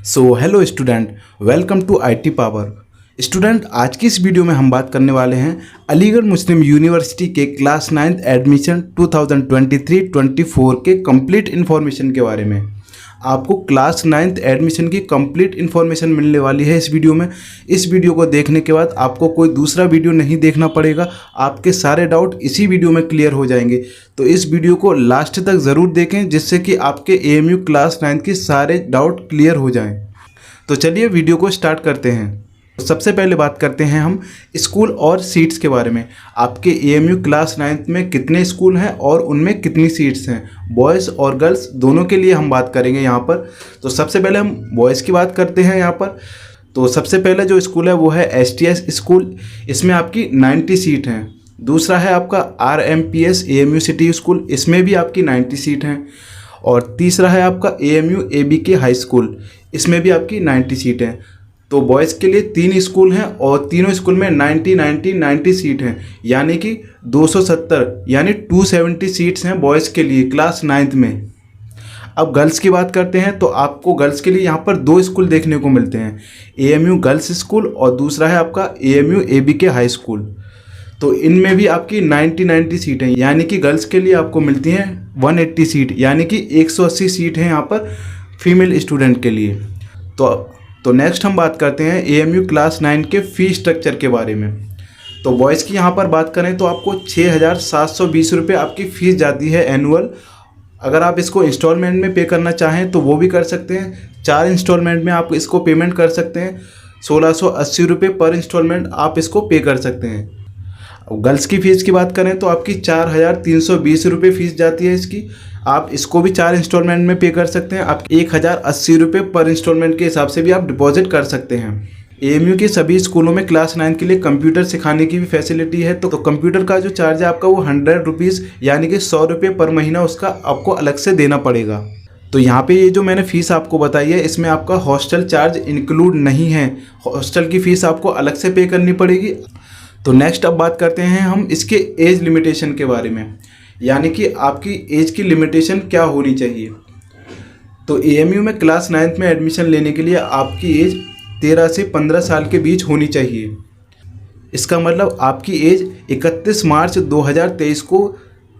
So hello student, welcome to IT power. Student, आज की इस वीडियो में हम बात करने वाले हैं अलीगढ़ मुस्लिम यूनिवर्सिटी के क्लास 9th एडमिशन 2023-24 के कंप्लीट इन्फॉर्मेशन के बारे में। आपको क्लास 9th एडमिशन की कंप्लीट इन्फॉर्मेशन मिलने वाली है इस वीडियो में। इस वीडियो को देखने के बाद आपको कोई दूसरा वीडियो नहीं देखना पड़ेगा, आपके सारे डाउट इसी वीडियो में क्लियर हो जाएंगे। तो इस वीडियो को लास्ट तक ज़रूर देखें जिससे कि आपके एएमयू क्लास 9th के सारे डाउट क्लियर हो जाएं। तो चलिए वीडियो को स्टार्ट करते हैं। सबसे पहले बात करते हैं हम स्कूल और सीट्स के बारे में। आपके एएमयू क्लास 9th में कितने स्कूल हैं और उनमें कितनी सीट्स हैं, बॉयज़ और गर्ल्स दोनों के लिए हम बात करेंगे यहाँ पर। तो सबसे पहले हम बॉयज़ की बात करते हैं यहाँ पर। तो सबसे पहले जो स्कूल है वो है STS स्कूल, इसमें आपकी 90 सीट हैं। दूसरा है आपका RMPS AMU सिटी स्कूल, इसमें भी आपकी 90 सीट हैं। और तीसरा है आपका AMU ABK हाई स्कूल, इसमें भी आपकी 90 सीट हैं। तो बॉयज़ के लिए 3 स्कूल हैं और तीनों स्कूल में 90 सीट हैं, यानी कि 270 यानी 270 सीट्स हैं बॉयज़ के लिए क्लास 9th में। अब गर्ल्स की बात करते हैं तो आपको गर्ल्स के लिए यहाँ पर 2 स्कूल देखने को मिलते हैं, AMU गर्ल्स स्कूल और दूसरा है आपका AMU ABK हाई स्कूल। तो इनमें भी आपकी 90 सीट हैं, यानी कि गर्ल्स के लिए आपको मिलती हैं 180 सीट, यानी कि 180 सीट हैं यहाँ पर फीमेल स्टूडेंट के लिए। तो नेक्स्ट हम बात करते हैं AMU क्लास 9 के फ़ीस स्ट्रक्चर के बारे में। तो बॉयज़ की यहाँ पर बात करें तो आपको 6,720 रुपये आपकी फ़ीस जाती है एनुअल। अगर आप इसको इंस्टॉलमेंट में पे करना चाहें तो वो भी कर सकते हैं, 4 इंस्टॉलमेंट में आप इसको पेमेंट कर सकते हैं। 1,680 रुपये पर इंस्टॉलमेंट आप इसको पे कर सकते हैं। गर्ल्स की फ़ीस की बात करें तो आपकी 4,320 रुपये फ़ीस जाती है इसकी। आप इसको भी 4 इंस्टॉलमेंट में पे कर सकते हैं। आप 1,080 रुपये पर इंस्टॉलमेंट के हिसाब से भी आप डिपॉजिट कर सकते हैं। AMU के सभी स्कूलों में क्लास 9 के लिए कंप्यूटर सिखाने की भी फैसिलिटी है। तो कंप्यूटर का जो चार्ज है आपका वो 100 रुपीज़ यानी कि 100 रुपये पर महीना उसका आपको अलग से देना पड़ेगा। तो यहाँ पे ये जो मैंने फ़ीस आपको बताई है इसमें आपका हॉस्टल चार्ज इंक्लूड नहीं है, हॉस्टल की फ़ीस आपको अलग से पे करनी पड़ेगी। तो नेक्स्ट अब बात करते हैं हम इसके एज लिमिटेशन के बारे में, यानी कि आपकी एज की लिमिटेशन क्या होनी चाहिए। तो AMU में क्लास 9th में एडमिशन लेने के लिए आपकी एज 13 से 15 साल के बीच होनी चाहिए। इसका मतलब आपकी एज 31 मार्च 2023 को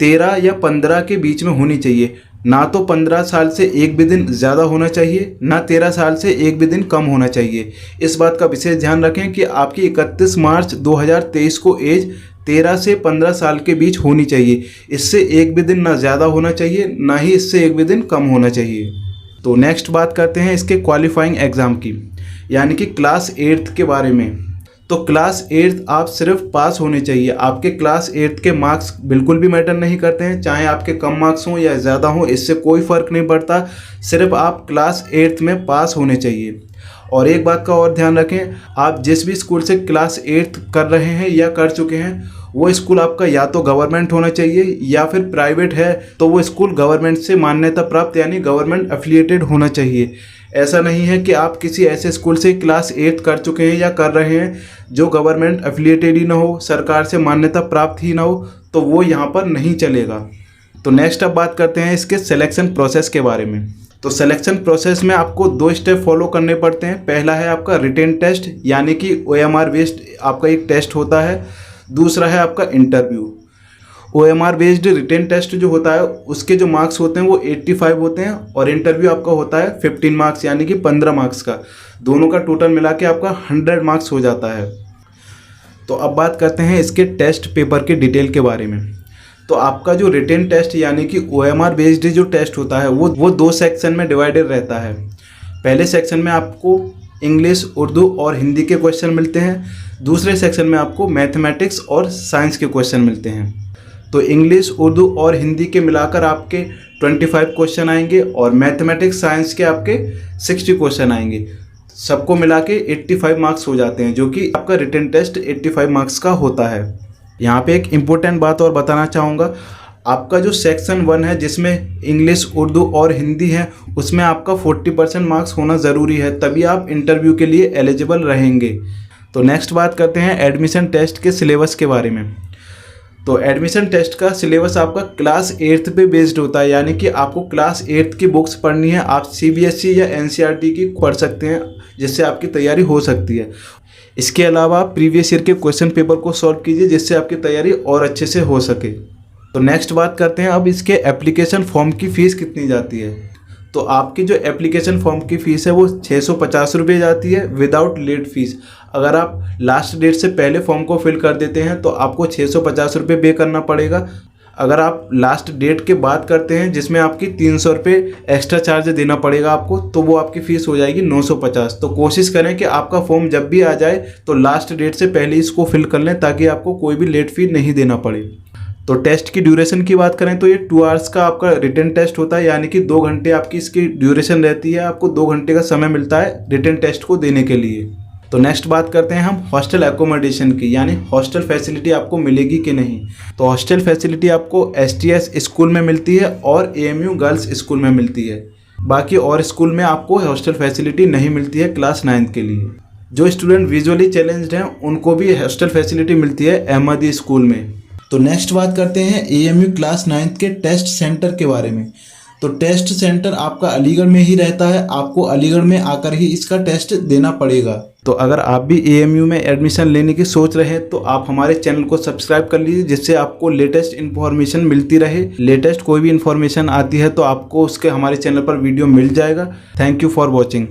13 या 15 के बीच में होनी चाहिए। ना तो 15 साल से एक भी दिन ज़्यादा होना चाहिए, ना 13 साल से एक भी दिन कम होना चाहिए। इस बात का विशेष ध्यान रखें कि आपकी 31 मार्च 2023 को एज 13 से 15 साल के बीच होनी चाहिए। इससे एक भी दिन ना ज़्यादा होना चाहिए, ना ही इससे एक भी दिन कम होना चाहिए। तो नेक्स्ट बात करते हैं इसके क्वालिफाइंग एग्ज़ाम की, यानी कि क्लास 8th के बारे में। तो क्लास 8th आप सिर्फ पास होने चाहिए। आपके क्लास 8th के मार्क्स बिल्कुल भी मैटर नहीं करते हैं, चाहे आपके कम मार्क्स हों या ज़्यादा हों, इससे कोई फ़र्क नहीं पड़ता। सिर्फ आप क्लास 8th में पास होने चाहिए। और एक बात का और ध्यान रखें, आप जिस भी स्कूल से क्लास 8th कर रहे हैं या कर चुके हैं वो स्कूल आपका या तो गवर्नमेंट होना चाहिए या फिर प्राइवेट है तो वो स्कूल गवर्नमेंट से मान्यता प्राप्त यानी गवर्नमेंट एफिलिएटेड होना चाहिए। ऐसा नहीं है कि आप किसी ऐसे स्कूल से क्लास 8th कर चुके हैं या कर रहे हैं जो गवर्नमेंट एफिलिएटेड ही ना हो, सरकार से मान्यता प्राप्त ही ना हो, तो वो यहाँ पर नहीं चलेगा। तो नेक्स्ट अब बात करते हैं इसके सिलेक्शन प्रोसेस के बारे में। तो सिलेक्शन प्रोसेस में आपको 2 स्टेप फॉलो करने पड़ते हैं। पहला है आपका रिटेन टेस्ट, यानी कि OMR बेस्ड आपका एक टेस्ट होता है। दूसरा है आपका interview. OMR based written test जो होता है उसके जो मार्क्स होते हैं वो 85 होते हैं और इंटरव्यू आपका होता है 15 मार्क्स यानी कि 15 मार्क्स का। दोनों का टोटल मिला के आपका 100 मार्क्स हो जाता है। तो अब बात करते हैं इसके टेस्ट पेपर के डिटेल के बारे में। तो आपका जो रिटेन टेस्ट यानी कि OMR बेस्ड जो टेस्ट होता है वो 2 सेक्शन में डिवाइडेड रहता है। पहले सेक्शन में आपको इंग्लिश, उर्दू और हिंदी के क्वेश्चन मिलते हैं। दूसरे सेक्शन में आपको मैथमेटिक्स और साइंस के क्वेश्चन मिलते हैं। तो इंग्लिश, उर्दू और हिंदी के मिलाकर आपके 25 क्वेश्चन आएंगे और मैथमेटिक्स, साइंस के आपके 60 क्वेश्चन आएंगे। सबको मिला के 85 मार्क्स हो जाते हैं, जो कि आपका रिटन टेस्ट 85 मार्क्स का होता है। यहाँ पे एक इम्पोर्टेंट बात और बताना चाहूँगा, आपका जो सेक्शन 1 है जिसमें इंग्लिश, उर्दू और हिंदी है उसमें आपका 40% मार्क्स होना ज़रूरी है, तभी आप इंटरव्यू के लिए एलिजिबल रहेंगे। तो नेक्स्ट बात करते हैं एडमिशन टेस्ट के सिलेबस के बारे में। तो एडमिशन टेस्ट का सिलेबस आपका क्लास 8th पे बेस्ड होता है, यानी कि आपको क्लास 8th की बुक्स पढ़नी है। आप CBSE या NCERT की पढ़ सकते हैं, जिससे आपकी तैयारी हो सकती है। इसके अलावा आप प्रीवियस ईयर के क्वेश्चन पेपर को सॉल्व कीजिए, जिससे आपकी तैयारी और अच्छे से हो सके। तो नेक्स्ट बात करते हैं अब इसके एप्लीकेशन फॉर्म की फ़ीस कितनी जाती है। तो आपकी जो एप्लीकेशन फॉर्म की फ़ीस है वो 650 रुपये जाती है विदाउट लेट फीस। अगर आप लास्ट डेट से पहले फॉर्म को फिल कर देते हैं तो आपको 650 रुपये पे करना पड़ेगा। अगर आप लास्ट डेट के बाद करते हैं, जिसमें आपकी 300 रुपये एक्स्ट्रा चार्ज देना पड़ेगा आपको, तो वो आपकी फ़ीस हो जाएगी 950। तो कोशिश करें कि आपका फॉर्म जब भी आ जाए तो लास्ट डेट से पहले इसको फिल कर लें, ताकि आपको कोई भी लेट फी नहीं देना पड़े। तो टेस्ट की ड्यूरेशन की बात करें तो ये 2 आवर्स का आपका रिटन टेस्ट होता है, यानी कि 2 घंटे आपकी इसकी ड्यूरेशन रहती है। आपको 2 घंटे का समय मिलता है रिटन टेस्ट को देने के लिए। तो नेक्स्ट बात करते हैं हम हॉस्टल एकोमोडेशन की, यानी हॉस्टल फैसिलिटी आपको मिलेगी कि नहीं। तो हॉस्टल फैसिलिटी आपको STS स्कूल में मिलती है और AMU गर्ल्स स्कूल में मिलती है। बाकी और स्कूल में आपको हॉस्टल फैसिलिटी नहीं मिलती है क्लास 9th के लिए। जो स्टूडेंट विजुअली चैलेंज्ड हैं उनको भी हॉस्टल फैसिलिटी मिलती है अहमदी स्कूल में। तो नेक्स्ट बात करते हैं AMU क्लास 9th के टेस्ट सेंटर के बारे में। तो टेस्ट सेंटर आपका अलीगढ़ में ही रहता है, आपको अलीगढ़ में आकर ही इसका टेस्ट देना पड़ेगा। तो अगर आप भी AMU में एडमिशन लेने की सोच रहे हैं तो आप हमारे चैनल को सब्सक्राइब कर लीजिए, जिससे आपको लेटेस्ट इन्फॉर्मेशन मिलती रहे। लेटेस्ट कोई भी इन्फॉर्मेशन आती है तो आपको उसके हमारे चैनल पर वीडियो मिल जाएगा। Thank you for watching.